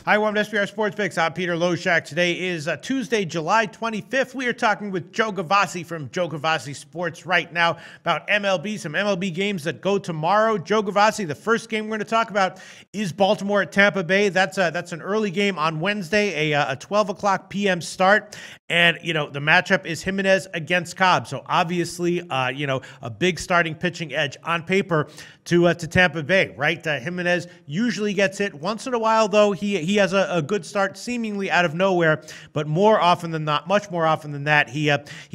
Hi, welcome to SBR Sports Picks. I'm Peter Loshak. Today is Tuesday, July 25th. We are talking with Joe Gavazzi from Joe Gavazzi Sports right now about MLB, some MLB games that go tomorrow. Joe Gavazzi, the first game we're going to talk about is Baltimore at Tampa Bay. That's an early game on Wednesday, a 12 o'clock p.m. start. And, the matchup is Jimenez against Cobb. So obviously, a big starting pitching edge on paper to Tampa Bay, right? Jimenez usually gets hit. Once in a while, though, he has a good start seemingly out of nowhere, but more often than not, much more often than that, he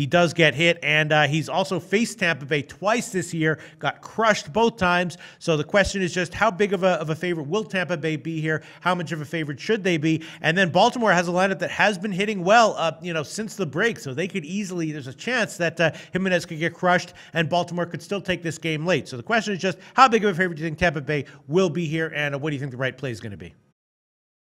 does get hit. And he's also faced Tampa Bay twice this year, got crushed both times. So the question is just how big of a favorite will Tampa Bay be here? How much of a favorite should they be? And then Baltimore has a lineup that has been hitting well, since the break. So they could easily, there's a chance that Jimenez could get crushed and Baltimore could still take this game late. So the question is just how big of a favorite do you think Tampa Bay will be here? And what do you think the right play is going to be?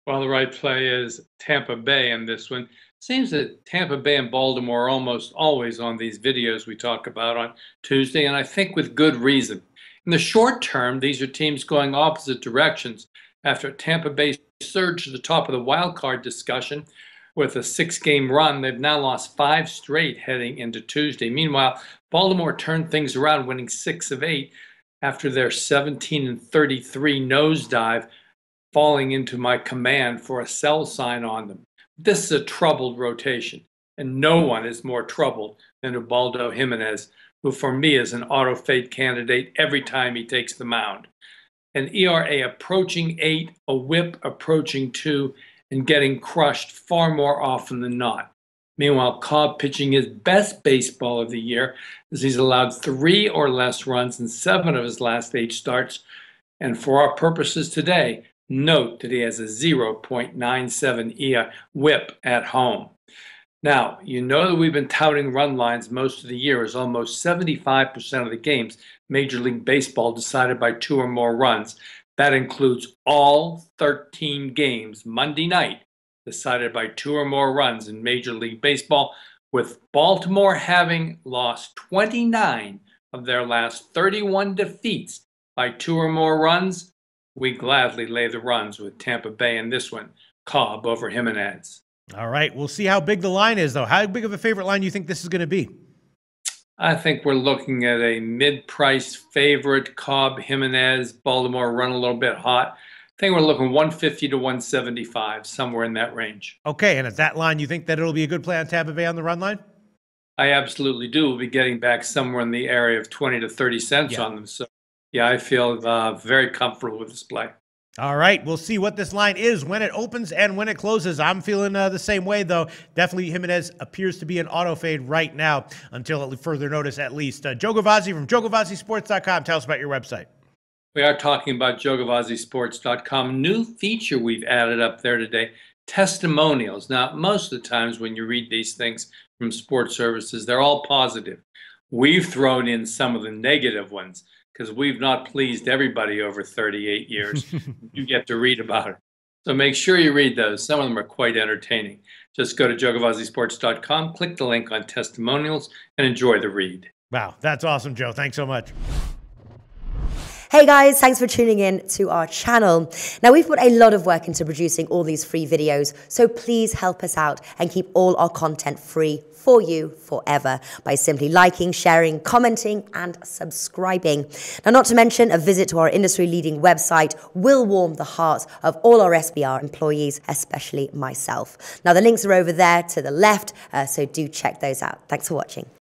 Well, the right play is Tampa Bay in this one. Seems that Tampa Bay and Baltimore are almost always on these videos we talk about on Tuesday, and I think with good reason. In the short term, these are teams going opposite directions after Tampa Bay surged to the top of the wild card discussion with a 6-game run. They've now lost 5 straight heading into Tuesday. Meanwhile, Baltimore turned things around, winning 6 of 8 after their 17-33 nosedive, falling into my command for a sell sign on them. This is a troubled rotation, and no one is more troubled than Ubaldo Jimenez, who for me is an auto-fade candidate every time he takes the mound. An ERA approaching 8, a whip approaching 2, and getting crushed far more often than not. Meanwhile, Cobb pitching his best baseball of the year as he's allowed 3 or less runs in 7 of his last 8 starts. And for our purposes today, note that he has a 0.97 whip at home. Now, you know that we've been touting run lines most of the year as almost 75% of the games Major League Baseball decided by 2 or more runs. That includes all 13 games Monday night decided by 2 or more runs in Major League Baseball, with Baltimore having lost 29 of their last 31 defeats by 2 or more runs. We gladly lay the runs with Tampa Bay in this one, Cobb over Jimenez. All right, we'll see how big the line is, though. How big of a favorite line do you think this is going to be? I think we're looking at a mid-price favorite, Cobb, Jimenez, Baltimore run a little bit hot. I think we're looking 150 to 175, somewhere in that range. Okay, and at that line, you think that it'll be a good play on Tampa Bay on the run line? I absolutely do. We'll be getting back somewhere in the area of 20 to 30 cents on them. So, yeah, I feel very comfortable with this play. All right, we'll see what this line is when it opens and when it closes. I'm feeling the same way, though. Definitely Jimenez appears to be an auto fade right now, until further notice at least. Joe Gavazzi from JoeGavazziSports.com. Tell us about your website. We are talking about JoeGavazziSports.com. New feature we've added up there today, testimonials. Now, most of the times when you read these things from sports services, they're all positive. We've thrown in some of the negative ones, because we've not pleased everybody over 38 years. You get to read about it. So make sure you read those. Some of them are quite entertaining. Just go to JoeGavazziSports.com, click the link on testimonials, and enjoy the read. Wow, that's awesome, Joe. Thanks so much. Hey guys, thanks for tuning in to our channel. Now, we've put a lot of work into producing all these free videos, so please help us out and keep all our content free for you forever by simply liking, sharing, commenting, and subscribing. Now, not to mention, a visit to our industry-leading website will warm the hearts of all our SBR employees, especially myself. Now, the links are over there to the left, so do check those out. Thanks for watching.